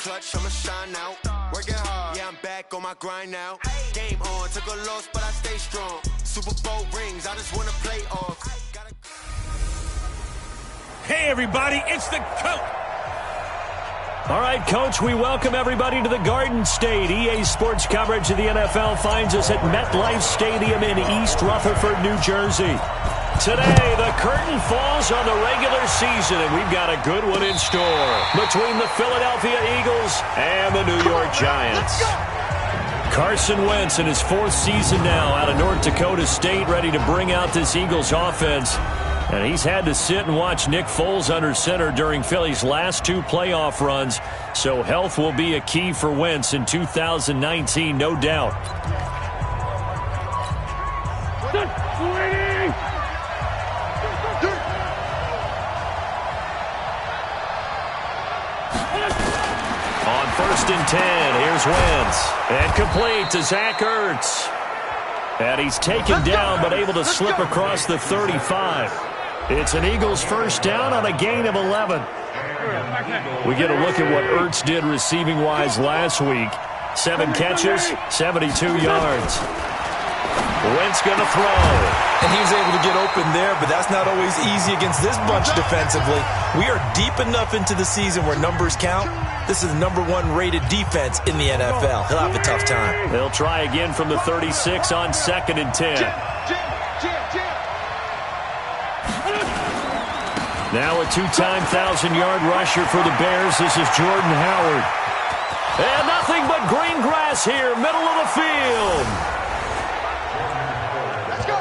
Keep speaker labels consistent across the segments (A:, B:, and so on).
A: clutch, I'ma shine out. Working hard, yeah, I'm back on my grind now. Game on, took a loss, but I stay strong. Super Bowl rings, I just wanna play off.
B: Hey, everybody, it's the Coach.
C: All right, Coach, we welcome everybody to the Garden State. EA Sports coverage of the NFL finds us at MetLife Stadium in East Rutherford, New Jersey. Today, the curtain falls on the regular season, and we've got a good one in store between the Philadelphia Eagles and the New York Giants. Carson Wentz in his fourth season now out of North Dakota State, ready to bring out this Eagles offense. And he's had to sit and watch Nick Foles under center during Philly's last two playoff runs. So health will be a key for Wentz in 2019, no doubt. On 1st and 10, here's Wentz. And complete to Zach Ertz. And he's taken down but able to slip across the 35. It's an Eagles first down on a gain of 11. We get a look at what Ertz did receiving-wise last week. 7 catches, 72 yards. Wentz going to throw.
D: And he was able to get open there, but that's not always easy against this bunch defensively. We are deep enough into the season where numbers count. This is the #1 rated defense in the NFL. He'll have a tough time.
C: They'll try again from the 36 on 2nd and 10. Now a two-time 1,000-yard rusher for the Bears. This is Jordan Howard. And nothing but green grass here, middle of the field.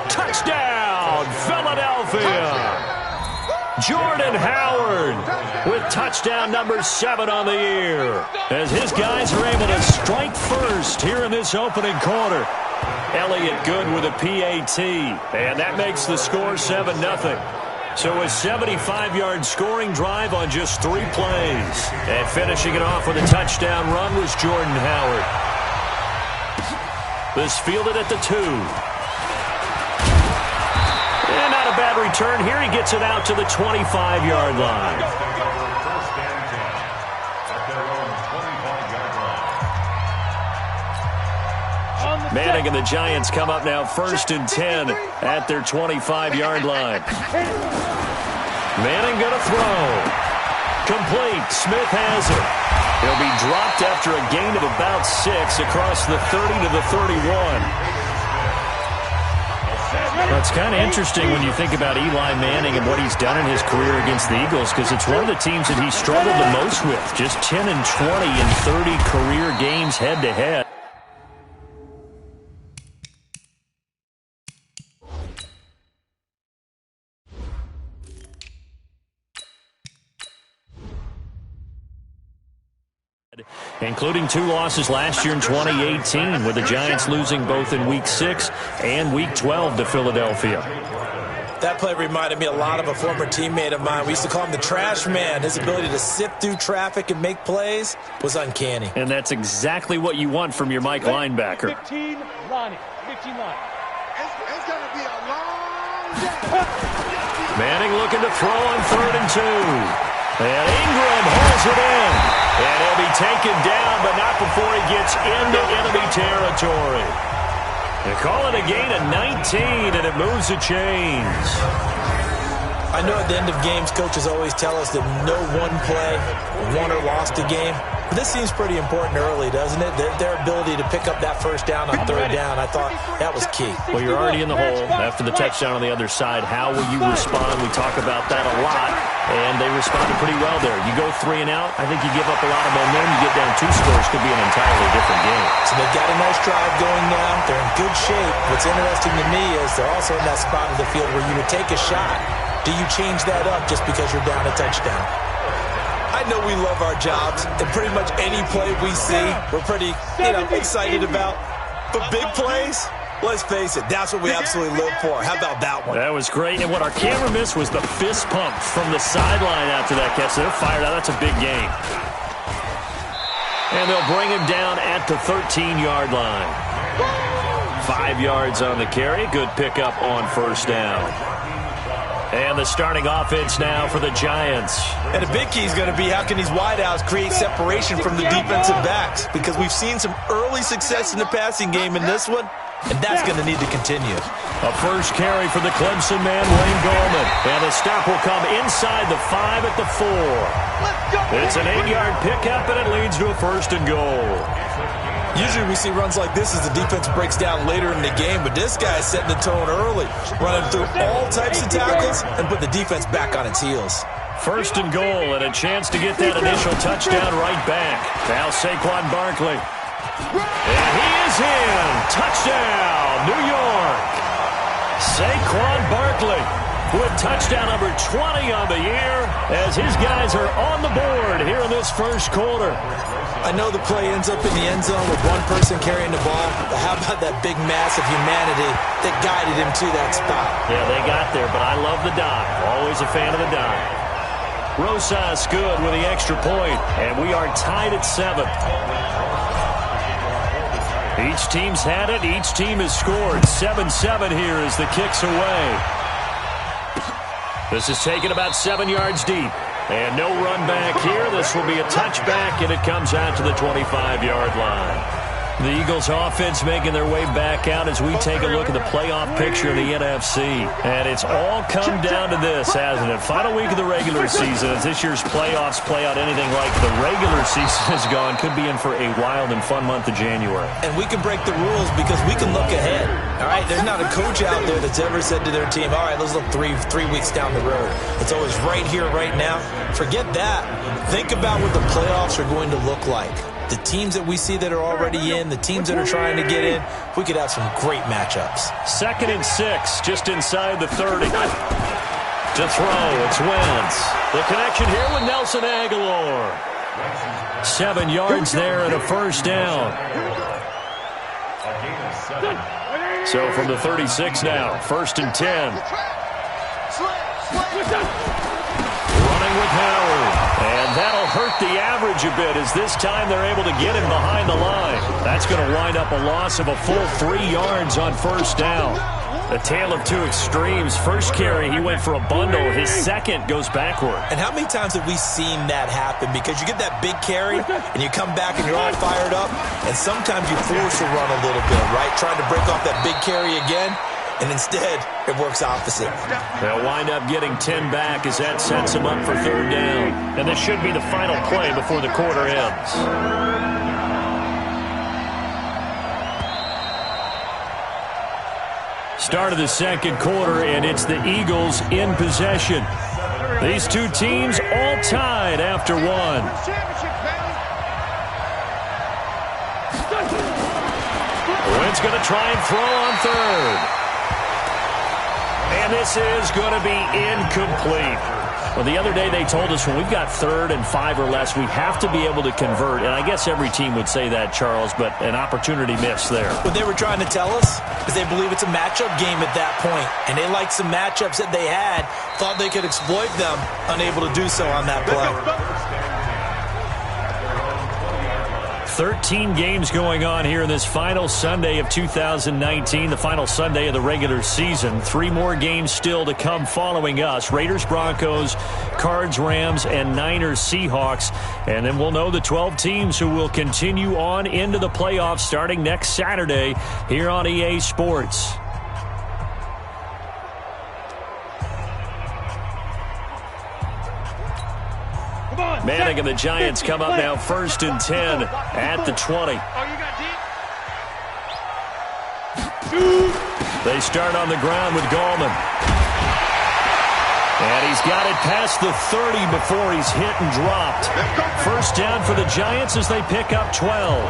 C: Touchdown, Philadelphia. Jordan Howard with touchdown number 7 on the year. As his guys are able to strike first here in this opening quarter. Elliott Good with a PAT. And that makes the score 7-0. So a 75-yard scoring drive on just 3 plays. And finishing it off with a touchdown run was Jordan Howard. This fielded at the 2. And not a bad return here. He gets it out to the 25-yard line. Manning and the Giants come up now 1st and 10 at their 25-yard line. Manning going to throw. Complete. Smith has it. He'll be dropped after a gain of about 6 across the 30 to the 31. Well, it's kind of interesting when you think about Eli Manning and what he's done in his career against the Eagles, because it's one of the teams that he struggled the most with. Just 10 and 20 in 30 career games head-to-head. Including 2 losses last year in 2018, with the Giants losing both in Week 6 and Week 12 to Philadelphia.
D: That play reminded me a lot of a former teammate of mine. We used to call him the trash man. His ability to sift through traffic and make plays was uncanny.
C: And that's exactly what you want from your Mike linebacker.
E: 15 Lonnie. 15 Lonnie.
A: It's going to be a long day.
C: Manning looking to throw on 3rd and 2. And Ingram holds it in. And he'll be taken down, but not before he gets into enemy territory. They call it a gain of 19, and it moves the chains.
D: I know at the end of games, coaches always tell us that no one play won or lost a game. But this seems pretty important early, doesn't it? Their ability to pick up that first down on 3rd down, I thought that was key.
C: Well, you're already in the hole after the touchdown on the other side. How will you respond? We talk about that a lot, and they responded pretty well there. You go 3 and out, I think you give up a lot of momentum. You get down 2 scores, could be an entirely different game.
D: So they've got a nice drive going now. They're in good shape. What's interesting to me is they're also in that spot of the field where you would take a shot. Do you change that up just because you're down a touchdown? I know we love our jobs, and pretty much any play we see, we're pretty, excited about. But big plays, let's face it, that's what we absolutely live for. How about that one?
C: That was great, and what our camera missed was the fist pump from the sideline after that catch. So they're fired out. That's a big game. And they'll bring him down at the 13-yard line. 5 yards on the carry. Good pickup on 1st down. And the starting offense now for the Giants.
D: And a big key is going to be how can these wideouts create separation from the defensive backs, because we've seen some early success in the passing game in this one, and that's going to need to continue.
C: A first carry for the Clemson man, Wayne Gallman. And the stop will come inside the 5 at the 4. It's an 8-yard pickup, and it leads to a 1st and goal.
D: Usually we see runs like this as the defense breaks down later in the game, but this guy is setting the tone early, running through all types of tackles and put the defense back on its heels.
C: 1st and goal, and a chance to get that initial touchdown right back. Now Saquon Barkley. And he is in. Touchdown, New York. Saquon Barkley with touchdown number 20 on the year as his guys are on the board here in this first quarter.
D: I know the play ends up in the end zone with one person carrying the ball, but how about that big mass of humanity that guided him to that spot?
C: Yeah, they got there, but I love the dive. Always a fan of the dive. Rosas good with the extra point, and we are tied at 7. Each team's had it. Each team has scored. 7-7 here as the kick's away. This is taken about 7 yards deep. And no run back here. This will be a touchback, and it comes out to the 25-yard line. The Eagles offense making their way back out as we take a look at the playoff picture in the NFC. And it's all come down to this, hasn't it? Final week of the regular season. As this year's playoffs play out anything like the regular season has gone, could be in for a wild and fun month of January.
D: And we can break the rules because we can look ahead. All right, there's not a coach out there that's ever said to their team, all right, let's look three weeks down the road. It's always right here, right now. Forget that. Think about what the playoffs are going to look like. The teams that we see that are already in, the teams that are trying to get in, we could have some great matchups.
C: 2nd and 6, just inside the 30. To throw, it's Wentz. The connection here with Nelson Aguilar. 7 yards there and a first down. So from the 36 now, 1st and 10. Running with Howard. And that'll hurt the average a bit as this time they're able to get him behind the line. That's going to wind up a loss of a full 3 yards on first down. A tale of two extremes. First carry, he went for a bundle. His second goes backward.
D: And how many times have we seen that happen? Because you get that big carry, and you come back and you're all fired up, and sometimes you force a run a little bit, right? Trying to break off that big carry again. And instead, it works opposite.
C: They'll wind up getting 10 back as that sets them up for 3rd down. And this should be the final play before the quarter ends. Start of the second quarter, and it's the Eagles in possession. These two teams all tied after one. Wentz going to try and throw on 3rd. And this is going to be incomplete. Well, the other day they told us when we've got 3rd and 5 or less, we have to be able to convert. And I guess every team would say that, Charles, but an opportunity missed there.
D: What they were trying to tell us is they believe it's a matchup game at that point. And they liked some matchups that they had, thought they could exploit them, unable to do so on that play.
C: 13 games going on here in this final Sunday of 2019, the final Sunday of the regular season. 3 more games still to come following us. Raiders, Broncos, Cards, Rams, and Niners, Seahawks. And then we'll know the 12 teams who will continue on into the playoffs starting next Saturday here on EA Sports. Manning and the Giants come up now 1st and 10 at the 20. They start on the ground with Gallman. And he's got it past the 30 before he's hit and dropped. First down for the Giants as they pick up 12.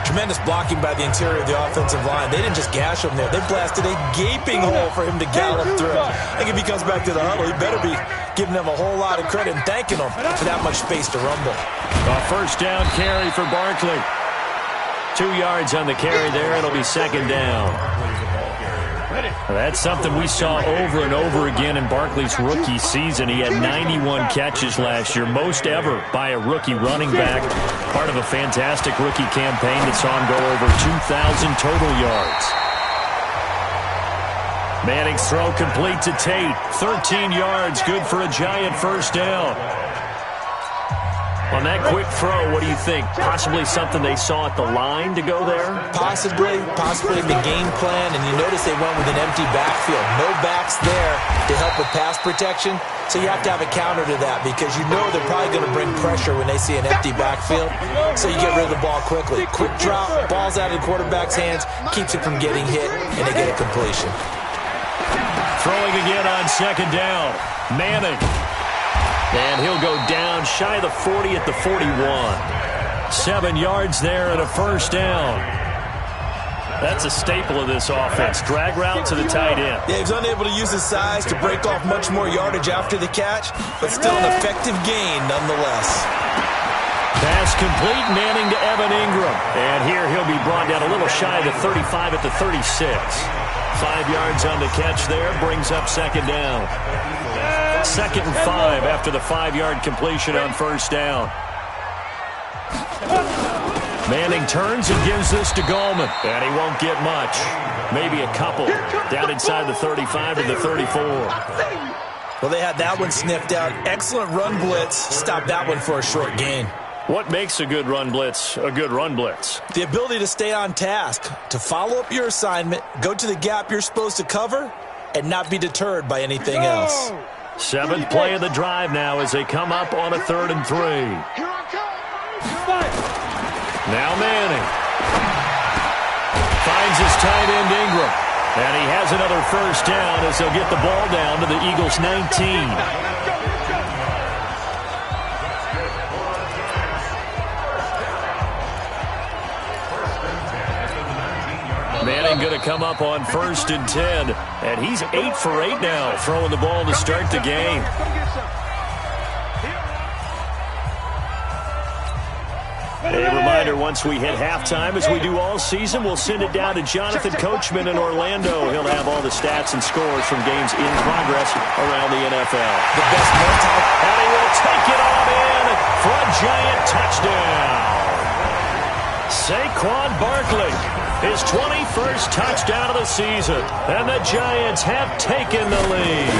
D: Tremendous blocking by the interior of the offensive line. They didn't just gash him there. They blasted a gaping hole for him to gallop through. I think if he comes back to the huddle, he better be giving them a whole lot of credit and thanking them for that much space to rumble.
C: A first down carry for Barkley. 2 yards on the carry there. It'll be 2nd down. That's something we saw over and over again in Barkley's rookie season. He had 91 catches last year, most ever by a rookie running back. Part of a fantastic rookie campaign that saw him go over 2,000 total yards. Manning's throw complete to Tate. 13 yards, good for a Giant first down. On that quick throw, what do you think? Possibly something they saw at the line to go there?
D: Possibly the game plan, and you notice they went with an empty backfield. No backs there to help with pass protection, so you have to have a counter to that because you know they're probably going to bring pressure when they see an empty backfield, so you get rid of the ball quickly. Quick drop, ball's out of the quarterback's hands, keeps it from getting hit, and they get a completion.
C: Throwing again on second down. Manning. And he'll go down shy of the 40 at the 41. 7 yards there and a first down. That's a staple of this offense. Drag route to the tight end.
D: Yeah, he's unable to use his size to break off much more yardage after the catch, but still an effective gain nonetheless.
C: Pass complete, Manning to Evan Ingram. And here he'll be brought down a little shy of the 35 at the 36. 5 yards on the catch there, brings up second down. 2nd and 5 after the 5-yard completion on first down. Manning turns and gives this to Gallman. And he won't get much. Maybe a couple. Down inside the 35 to the 34.
D: Well, they had that one sniffed out. Excellent run blitz. Stopped that one for a short gain.
C: What makes a good run blitz a good run blitz?
D: The ability to stay on task, to follow up your assignment, go to the gap you're supposed to cover, and not be deterred by anything else.
C: 7th play of the drive now as they come up on a 3rd and 3. Now Manning. Finds his tight end Ingram. And he has another first down as they'll get the ball down to the Eagles' 19. Manning going to come up on 1st and 10. And he's 8 for 8 now, throwing the ball to start the game. A reminder, once we hit halftime, as we do all season, we'll send it down to Jonathan Coachman in Orlando. He'll have all the stats and scores from games in progress around the NFL.
D: The best multi.
C: And he will take it on in for a Giant touchdown. Saquon Barkley, his 21st touchdown of the season, and the Giants have taken the lead.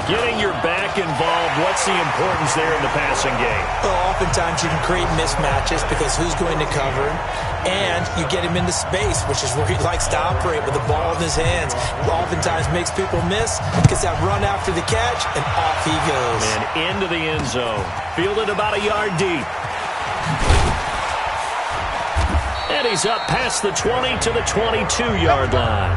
C: Getting your back involved, what's the importance there in the passing game?
D: Well, oftentimes you can create mismatches because who's going to cover him, and you get him into space, which is where he likes to operate with the ball in his hands. Oftentimes makes people miss, gets that run after the catch, and off he goes.
C: And into the end zone. Fielded about a yard deep. And he's up past the 20 to the 22-yard line.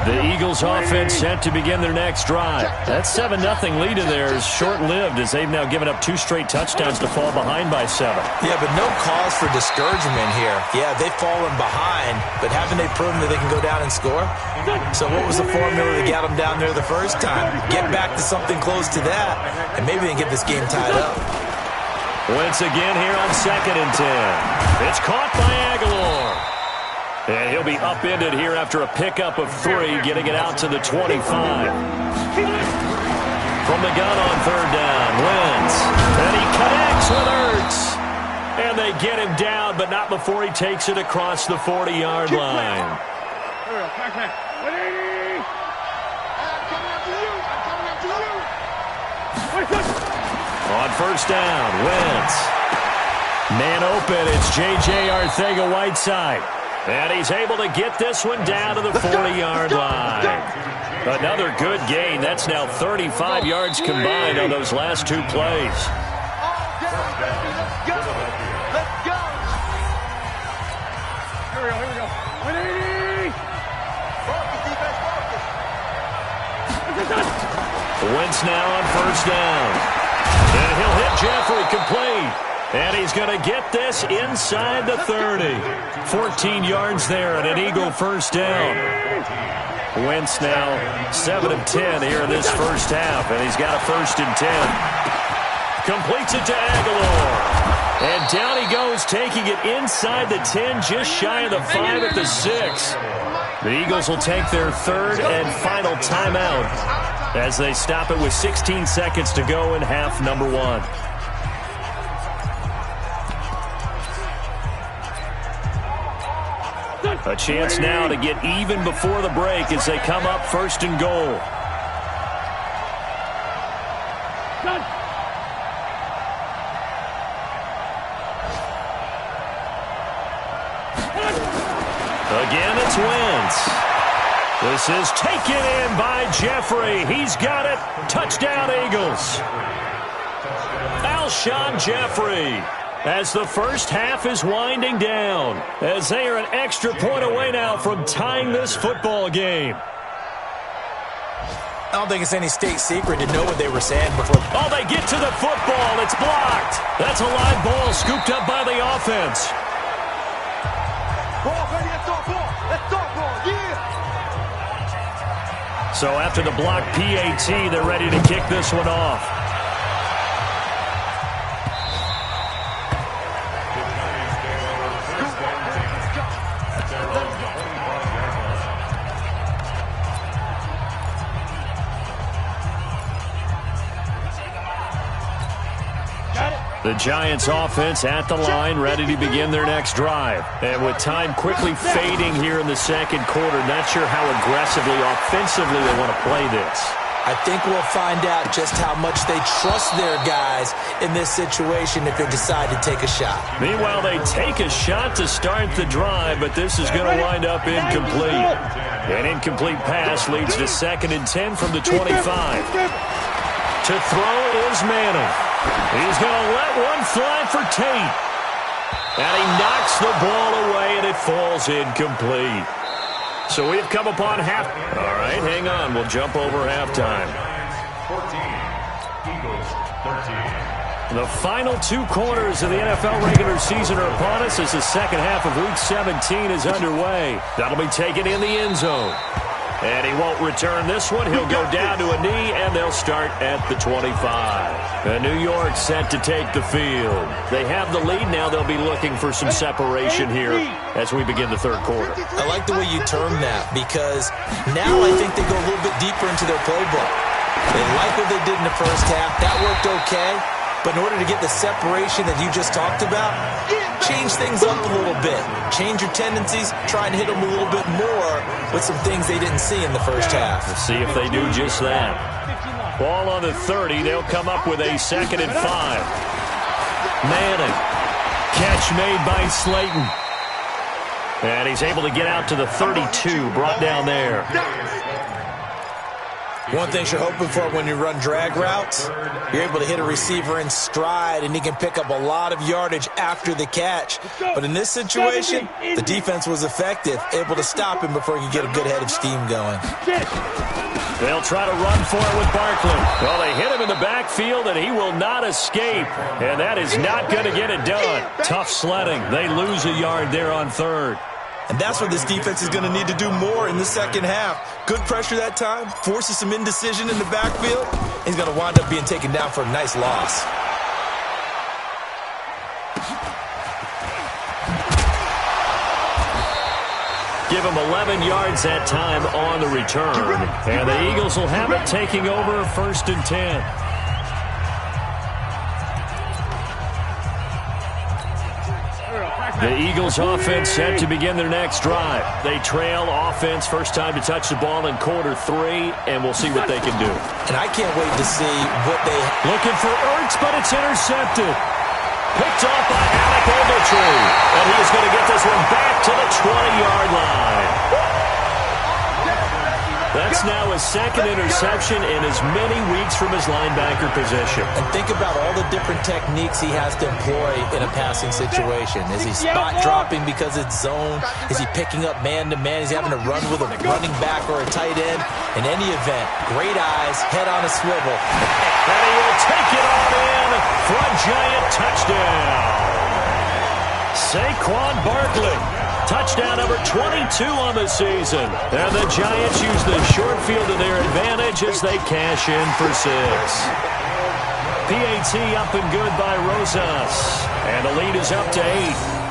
C: The Eagles offense set to begin their next drive. That 7-0 lead of theirs short-lived as they've now given up 2 straight touchdowns to fall behind by 7.
D: Yeah, but no cause for discouragement here. Yeah, they've fallen behind, but haven't they proven that they can go down and score? So what was the formula that got them down there the first time? Get back to something close to that, and maybe they can get this game tied up.
C: Once again here on 2nd and 10. It's caught by Aguilar. And he'll be upended here after a pickup of 3, getting it out to the 25. From the gun on 3rd down, Wentz. And he connects with Ertz. And they get him down, but not before he takes it across the 40-yard line. On 1st down, Wentz. Man open, it's J.J. Arcega-Whiteside. And he's able to get this one down to the 40-yard line. Another good gain. That's now 35 yards combined on those last 2 plays. Wentz now on 1st down. And he'll hit Jeffrey complete. And he's going to get this inside the 30. 14 yards there and an Eagle first down. Wentz now 7 of 10 here in this first half. And he's got a 1st and 10. Completes it to Aguilar. And down he goes, taking it inside the 10, just shy of the 5 at the 6. The Eagles will take their 3rd and final timeout as they stop it with 16 seconds to go in half number 1. A chance now to get even before the break as they come up 1st and goal. Again, it's Wentz. This is taken in by Jeffrey. He's got it. Touchdown, Eagles. Alshon Jeffrey, as the first half is winding down, as they are an extra point away now from tying this football game.
D: I don't think it's any state secret to know what they were saying before.
C: Oh, they get to the football. It's blocked. That's a live ball scooped up by the offense. So after the block PAT, they're ready to kick this one off. The Giants offense at the line, ready to begin their next drive. And with time quickly fading here in the second quarter, not sure how aggressively, offensively they want to play this.
D: I think we'll find out just how much they trust their guys in this situation if they decide to take a shot.
C: Meanwhile, they take a shot to start the drive, but this is going to wind up incomplete. An incomplete pass leads to 2nd and 10 from the 25. To throw is Manning. He's going to let one fly for Tate. And he knocks the ball away, and it falls incomplete. So we've come upon half. All right, hang on. We'll jump over halftime.
B: 14, Eagles, 13.
C: The final 2 quarters of the NFL regular season are upon us as the second half of Week 17 is underway. That'll be taken in the end zone. And he won't return this one. He'll go down to a knee, and they'll start at the 25. And New York set to take the field. They have the lead now. They'll be looking for some separation here as we begin the third quarter.
D: I like the way you term that because now I think they go a little bit deeper into their playbook. They like what they did in the first half. That worked okay. But in order to get the separation that you just talked about, change things up a little bit. Change your tendencies, try and hit them a little bit more with some things they didn't see in the first half.
C: Let's see if they do just that. Ball on the 30. They'll come up with a 2nd and 5. Manning. Catch made by Slayton. And he's able to get out to the 32, brought down there.
D: One thing you're hoping for when you run drag routes, you're able to hit a receiver in stride, and he can pick up a lot of yardage after the catch. But in this situation, the defense was effective, able to stop him before he could get a good head of steam going.
C: They'll try to run for it with Barkley. Well, they hit him in the backfield, and he will not escape. And that is not going to get it done. Tough sledding. They lose a yard there on 3rd.
D: And that's what this defense is going to need to do more in the second half. Good pressure that time, forces some indecision in the backfield. He's going to wind up being taken down for a nice loss.
C: Give him 11 yards that time on the return. And the Eagles will have it taking over 1st and 10. The Eagles offense set to begin their next drive. They trail offense, first time to touch the ball in quarter 3, and we'll see what they can do.
D: And I can't wait to see what they...
C: Looking for Ertz, but it's intercepted. Picked off by Alec Ogletree. And he is going to get this one back to the 20-yard line. That's now his 2nd interception in as many weeks from his linebacker position.
D: And think about all the different techniques he has to employ in a passing situation. Is he spot dropping because it's zone? Is he picking up man-to-man? Is he having to run with a running back or a tight end? In any event, great eyes, head on a swivel.
C: And he will take it on in for a Giant touchdown. Saquon Barkley. Touchdown number 22 on the season. And the Giants use the short field to their advantage as they cash in for 6. PAT up and good by Rosas. And the lead is up to 8.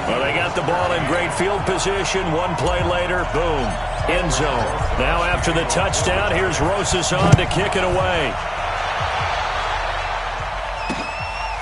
C: Well, they got the ball in great field position. One play later, boom, end zone. Now after the touchdown, here's Rosas on to kick it away.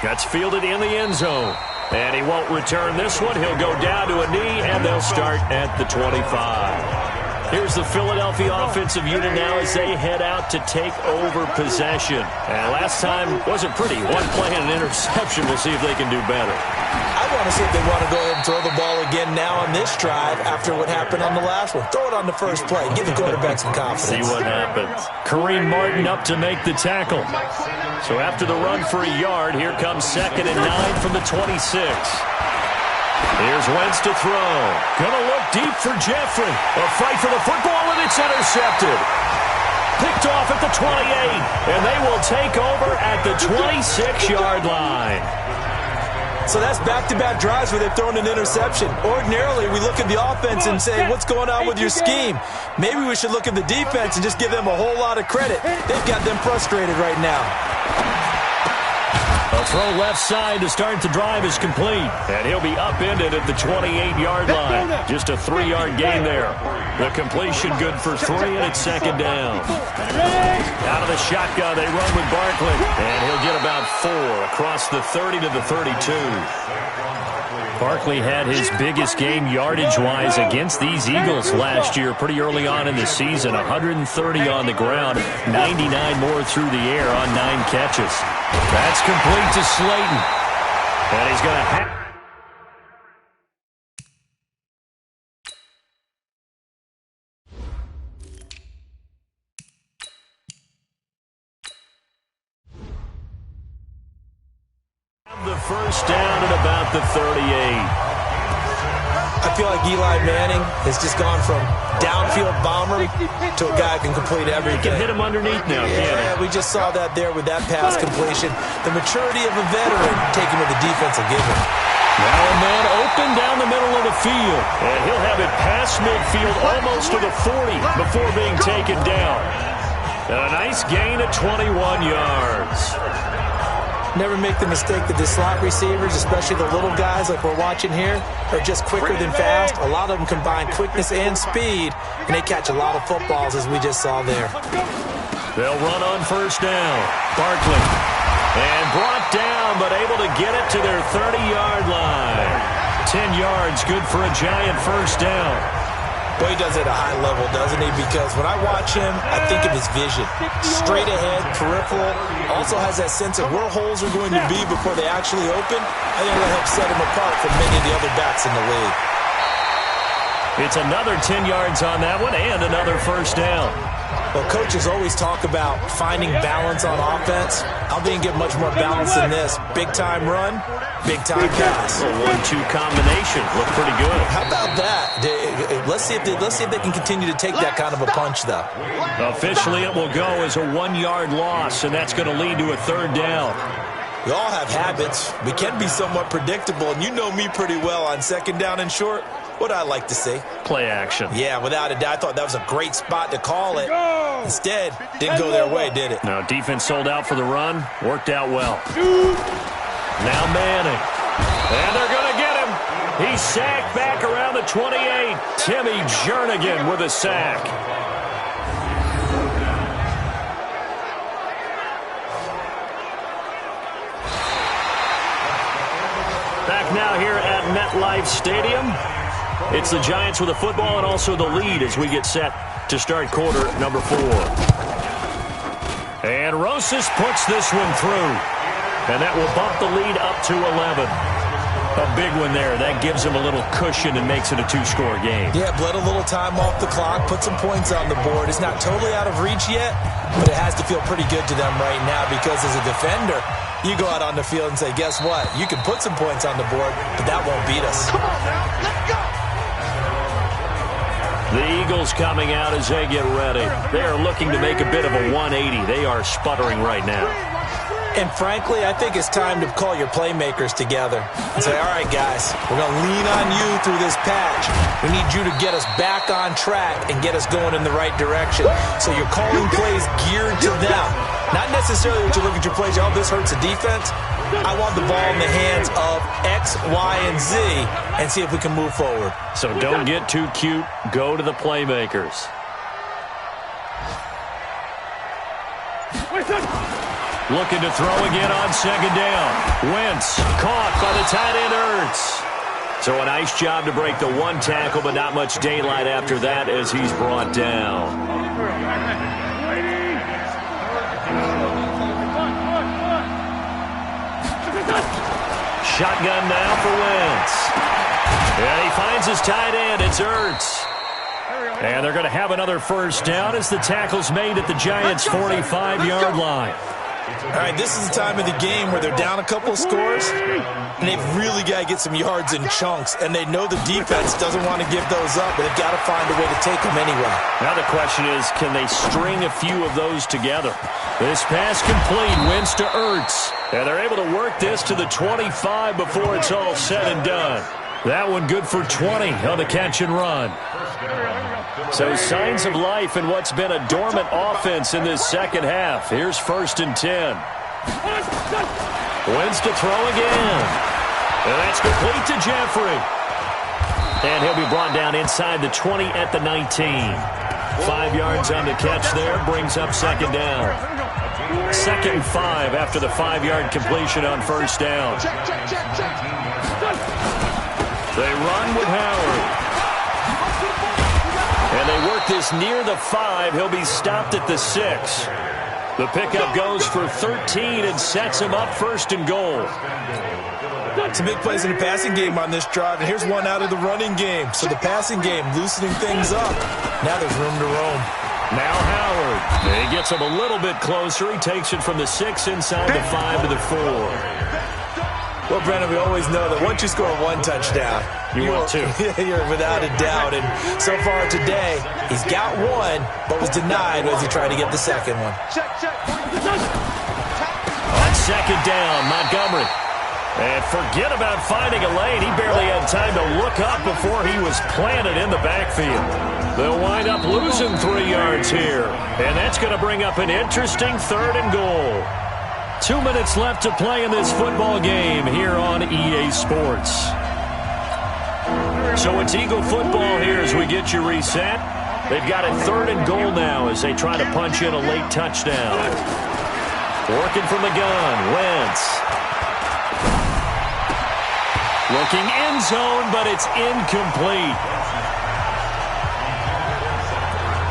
C: That's fielded in the end zone. And he won't return this one. He'll go down to a knee, and they'll start at the 25. Here's the Philadelphia offensive unit now as they head out to take over possession. And last time wasn't pretty. One play and an interception. We'll see if they can do better.
D: I want to see if they want to go ahead and throw the ball again now on this drive after what happened on the last one. Throw it on the first play. Give the quarterback some confidence.
C: See what happens. Kareem Martin up to make the tackle. So after the run for a yard, here comes 2nd and 9 from the 26. Here's Wentz to throw. Gonna look deep for Jeffrey. A fight for the football, and it's intercepted. Picked off at the 28, and they will take over at the 26-yard line.
D: So that's back-to-back drives where they've thrown an interception. Ordinarily, we look at the offense and say, what's going on with your scheme? Maybe we should look at the defense and just give them a whole lot of credit. They've got them frustrated right now.
C: A throw left side to start the drive is complete. And he'll be upended at the 28-yard line. Just a 3-yard gain there. The completion good for 3, and it's 2nd down. Out of the shotgun, they run with Barkley. And he'll get about 4 across the 30 to the 32. Barkley had his biggest game yardage-wise against these Eagles last year pretty early on in the season. 130 on the ground, 99 more through the air on 9 catches. That's complete to Slayton. And he's going to have... the first down at about the 38.
D: I feel like Eli Manning has just gone from downfield bomber to a guy who can complete everything.
C: He can hit him underneath now, can't he?
D: We just saw that there with that pass completion. The maturity of a veteran taking what the defense will give him.
C: Now a man open down the middle of the field. And he'll have it past midfield almost to the 40 before being taken down. And a nice gain at 21 yards.
D: Never make the mistake that the slot receivers, especially the little guys like we're watching here, are just quicker than fast. A lot of them combine quickness and speed, and they catch a lot of footballs, as we just saw there.
C: They'll run on first down. Barkley. And brought down, but able to get it to their 30-yard line. 10 yards, good for a giant first down.
D: Boy, he does it at a high level, doesn't he? Because when I watch him, I think of his vision. Straight ahead, peripheral. Also has that sense of where holes are going to be before they actually open. I think that'll help set him apart from many of the other backs in the league.
C: It's another 10 yards on that one and another first down.
D: Well, coaches always talk about finding balance on offense. I don't think you can get much more balance than this. Big-time run, big-time pass.
C: A 1-2 combination. Look pretty good.
D: How about that? Let's see if they can continue to take that kind of a punch, though.
C: Officially, it will go as a 1-yard loss, and that's going to lead to a 3rd down.
D: We all have habits. We can be somewhat predictable, and you know me pretty well on 2nd down and short. What I like to see.
C: Play action.
D: Yeah, without a doubt. I thought that was a great spot to call it. Instead, didn't go their way, did it?
C: No, defense sold out for the run. Worked out well. Now Manning. And they're going to get him. He's sacked back around the 28. Timmy Jernigan with a sack. Back now here at MetLife Stadium. It's the Giants with the football and also the lead as we get set to start quarter number 4. And Rosas puts this one through. And that will bump the lead up to 11. A big one there. That gives them a little cushion and makes it a 2-score game.
D: Yeah, bled a little time off the clock, put some points on the board. It's not totally out of reach yet, but it has to feel pretty good to them right now because as a defender, you go out on the field and say, guess what? You can put some points on the board, but that won't beat us.
A: Come on now, let's go.
C: The Eagles coming out as they get ready. They are looking to make a bit of a 180. They are sputtering right now.
D: And frankly, I think it's time to call your playmakers together and say, all right, guys, we're going to lean on you through this patch. We need you to get us back on track and get us going in the right direction. So you're calling plays geared to them. Not necessarily that you look at your plays, oh, this hurts the defense. I want the ball in the hands of X, Y, and Z and see if we can move forward.
C: So don't get too cute. Go to the playmakers. Looking to throw again on second down. Wentz caught by the tight end Ertz. So a nice job to break the one tackle, but not much daylight after that as he's brought down. Shotgun now for Wentz. And he finds his tight end. It's Ertz. And they're going to have another first down as the tackle's made at the Giants' 45-yard line.
D: All right, this is the time of the game where they're down a couple of scores, and they've really got to get some yards in chunks, and they know the defense doesn't want to give those up, but they've got to find a way to take them anyway.
C: Now the question is, can they string a few of those together? This pass complete, Wentz to Ertz, and they're able to work this to the 25 before it's all said and done. That one good for 20 on the catch and run. So signs of life in what's been a dormant offense in this second half. Here's 1st and 10. Wentz to throw again. And that's complete to Jeffrey. And he'll be brought down inside the 20 at the 19. 5 yards on the catch there, brings up second down. 2nd and 5 after the 5-yard completion on first down. They run with Howard. And they work this near the 5. He'll be stopped at the 6. The pickup goes for 13 and sets him up 1st and goal.
D: Some big plays in the passing game on this drive, and here's one out of the running game. So the passing game loosening things up. Now there's room to roam.
C: Now Howard. He gets him a little bit closer. He takes it from the 6 inside the 5 to the 4.
D: Well, Brennan, we always know that once you score one touchdown,
C: you're
D: without a doubt. And so far today, he's got one, but was denied as he tried to get the second one.
C: On second down, Montgomery. And forget about finding a lane. He barely had time to look up before he was planted in the backfield. They'll wind up losing 3 yards here. And that's going to bring up an interesting 3rd and goal. 2 minutes left to play in this football game here on EA Sports. So it's Eagle football here as we get you reset. They've got a 3rd and goal now as they try to punch in a late touchdown. Working from the gun, Wentz. Looking end zone, but it's incomplete.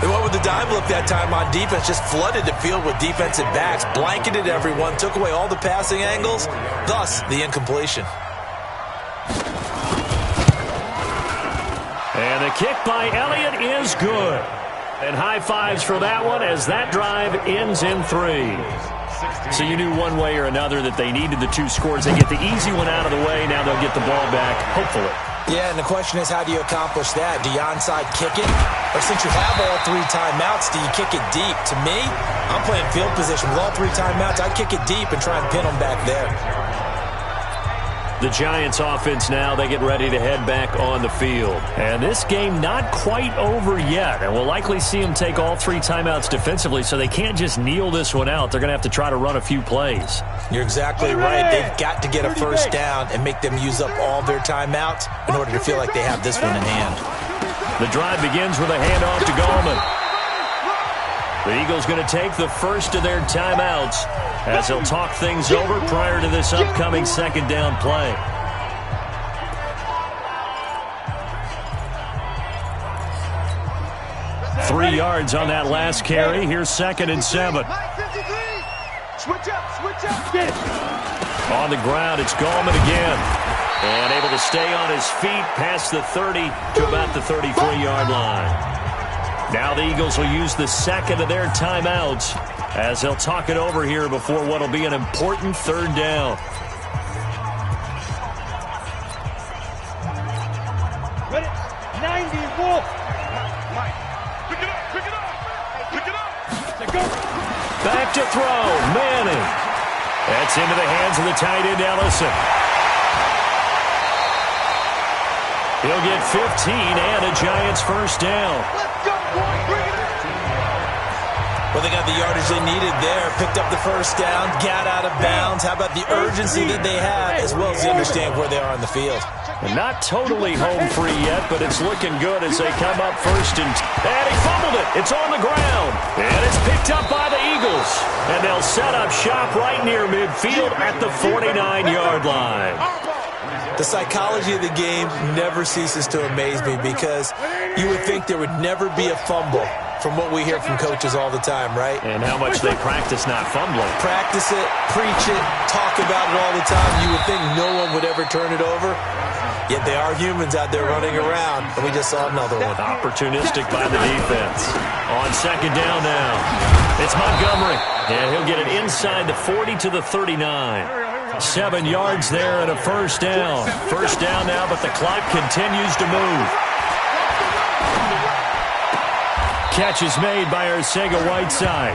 D: They went with the dime look that time on defense, just flooded the field with defensive backs, blanketed everyone, took away all the passing angles, thus the incompletion.
C: And the kick by Elliott is good. And high fives for that one as that drive ends in 3. So you knew one way or another that they needed the 2 scores. They get the easy one out of the way. Now they'll get the ball back, hopefully.
D: Yeah, and the question is, how do you accomplish that? Do you onside kick it? Or since you have all 3 timeouts, do you kick it deep? To me, I'm playing field position with all 3 timeouts. I kick it deep and try and pin them back there.
C: The Giants offense now, they get ready to head back on the field. And this game not quite over yet. And we'll likely see them take all 3 timeouts defensively, so they can't just kneel this one out. They're going to have to try to run a few plays.
D: You're exactly right. They've got to get a first down and make them use up all their timeouts in order to feel like they have this one in hand.
C: The drive begins with a handoff to Gallman. The Eagles going to take the first of their timeouts as they'll talk things over prior to this upcoming second down play. Three yards on that last carry. Here's 2nd and 7.
E: Switch up.
C: On the ground, it's Gallman again. And able to stay on his feet past the 30 to about the 33-yard line. Now the Eagles will use the 2nd of their timeouts as they'll talk it over here before what will be an important 3rd down.
E: Ready? 90, Wolf. Pick it up.
C: Back to throw, Manning. That's into the hands of the tight end, Ellison. He'll get 15 and a Giants first down.
E: Let's go, boy. Bring it up.
D: Well, they got the yardage they needed there. Picked up the first down, got out of bounds. How about the urgency that they have, as well as they understand where they are on the field?
C: And not totally home free yet, but it's looking good as they come up first. And he fumbled it. It's on the ground. And it's picked up by the Eagles. And they'll set up shop right near midfield at the 49-yard line.
D: The psychology of the game never ceases to amaze me because you would think there would never be a fumble from what we hear from coaches all the time, right?
C: And how much they practice not fumbling.
D: Practice it, preach it, talk about it all the time. You would think no one would ever turn it over. Yet they are humans out there running around, and we just saw another one.
C: Opportunistic by the defense. On second down now, it's Montgomery. And he'll get it inside the 40 to the 39. 7 yards there and a first down. First down now, but the clock continues to move. Catch is made by Arcega-Whiteside.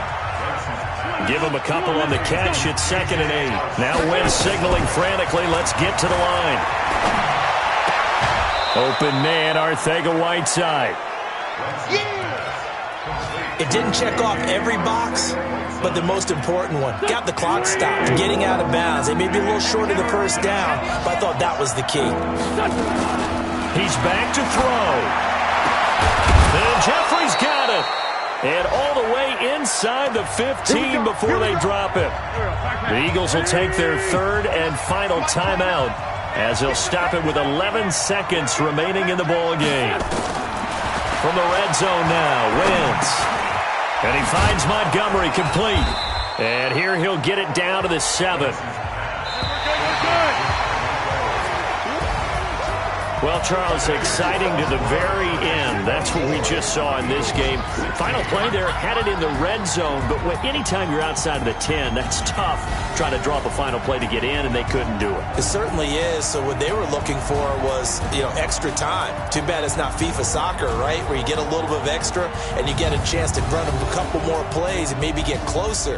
C: Give him a couple on the catch. It's 2nd and 8. Now Wentz signaling frantically. Let's get to the line. Open man, Arcega-Whiteside.
D: It didn't check off every box, but the most important one. Got the clock stopped, getting out of bounds. They may be a little short of the first down, but I thought that was the key.
C: He's back to throw. And Jeffrey's got it. And all the way inside the 15 before they drop it. The Eagles will take their 3rd and final timeout as they'll stop it with 11 seconds remaining in the ball game. From the red zone now, Wentz. And he finds Montgomery complete. And here he'll get it down to the 7. Well, Charles, exciting to the very end. That's what we just saw in this game. Final play there, had it in the red zone, but anytime you're outside of the 10, that's tough trying to draw up a final play to get in, and they couldn't do it.
D: It certainly is. So what they were looking for was, extra time. Too bad it's not FIFA soccer, right, where you get a little bit of extra and you get a chance to run a couple more plays and maybe get closer.